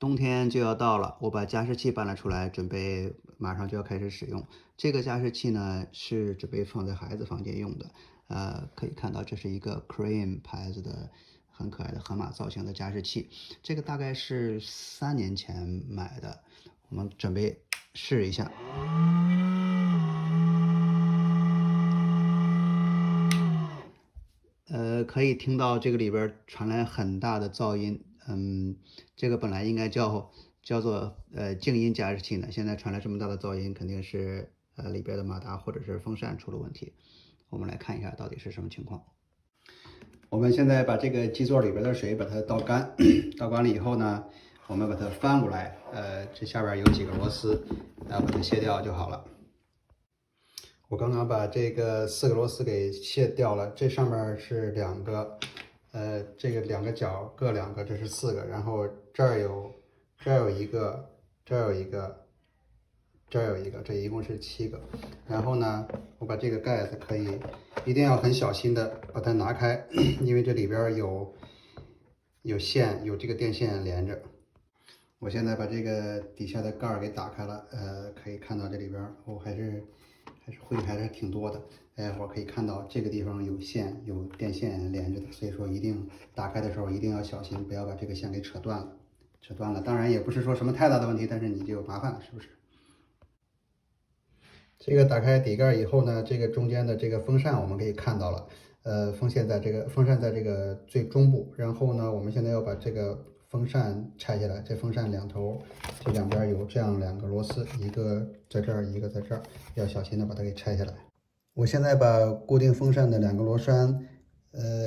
冬天就要到了，我把加湿器搬了出来，准备马上就要开始使用。这个加湿器呢是准备放在孩子房间用的，可以看到这是一个 Cream 牌子的很可爱的河马造型的加湿器，这个大概是3年前买的，我们准备试一下。可以听到这个里边传来很大的噪音，这个本来应该叫做静音加湿器呢，现在传来这么大的噪音，肯定是里边的马达或者是风扇出了问题。我们来看一下到底是什么情况。我们现在把这个基座里边的水把它倒干，倒干了以后呢，我们把它翻过来，这下边有几个螺丝，然后把它卸掉就好了。我刚刚把这个4个螺丝给卸掉了，这上面是2个，这个2个角各2个，这是4个，然后这儿有一个，这儿有一个，这儿有一个，这一共是7个。然后呢，我把这个盖子一定要很小心的把它拿开，因为这里边有线，有这个电线连着。我现在把这个底下的盖儿给打开了，可以看到这里边还是灰还是挺多的。我可以看到这个地方有线，有电线连着的，所以说一定打开的时候一定要小心，不要把这个线给扯断了。扯断了，当然也不是说什么太大的问题，但是你就有麻烦了，是不是？这个打开底盖以后呢，这个中间的这个风扇我们可以看到了，风扇在这个最中部，然后呢，我们现在要把这个风扇拆下来，这风扇两头，这两边有这样2个螺丝，一个在这儿，一个在这儿，要小心的把它给拆下来。我现在把固定风扇的2个螺栓，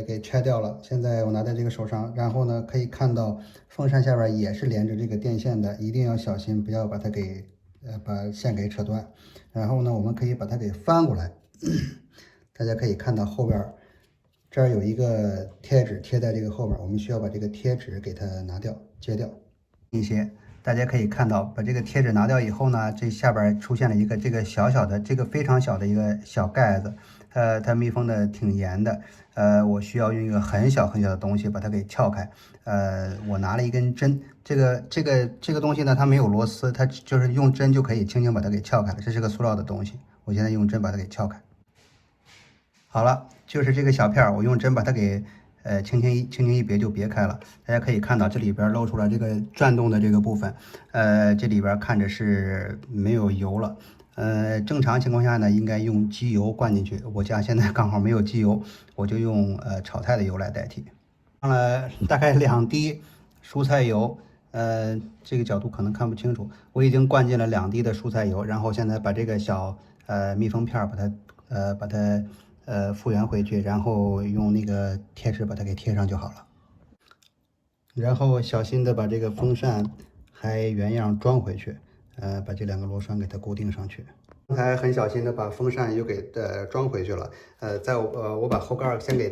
给拆掉了。现在我拿在这个手上，然后呢，可以看到风扇下边也是连着这个电线的，一定要小心，不要把它给把线给扯断。然后呢，我们可以把它给翻过来，大家可以看到后边这儿有一个贴纸贴在这个后面，我们需要把这个贴纸给它拿掉、揭掉一些。大家可以看到，把这个贴纸拿掉以后呢，这下边出现了一个这个小小的、这个非常小的一个小盖子，它密封的挺严的，我需要用一个很小很小的东西把它给撬开，我拿了一根针，这个东西呢，它没有螺丝，它就是用针就可以轻轻把它给撬开了，这是个塑料的东西，我现在用针把它给撬开。好了，就是这个小片儿，我用针把它给轻轻一别就别开了。大家可以看到这里边露出来这个转动的这个部分，这里边看着是没有油了。正常情况下呢，应该用机油灌进去。我家现在刚好没有机油，我就用炒菜的油来代替。放了大概2滴蔬菜油，这个角度可能看不清楚。我已经灌进了2滴的蔬菜油，然后现在把这个小密封片儿把它复原回去，然后用那个贴纸把它给贴上就好了。然后小心的把这个风扇还原样装回去，把这2个螺栓给它固定上去。刚才很小心的把风扇又给装回去了，我把后盖先给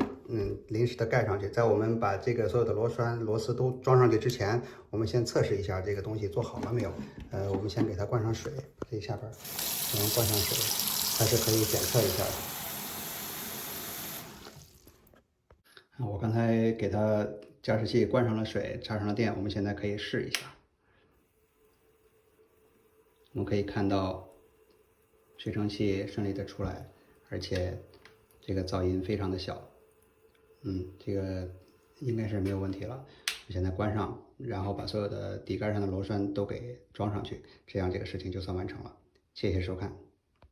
临时的盖上去，在我们把这个所有的螺丝都装上去之前，我们先测试一下这个东西做好了没有。我们先给它灌上水，这下边我们灌上水，还是可以检测一下的。我刚才给它加湿器灌上了水，插上了电，我们现在可以试一下。我们可以看到吹成器顺利的出来，而且这个噪音非常的小。这个应该是没有问题了。我现在关上，然后把所有的底盖上的螺栓都给装上去，这样这个事情就算完成了。谢谢收看。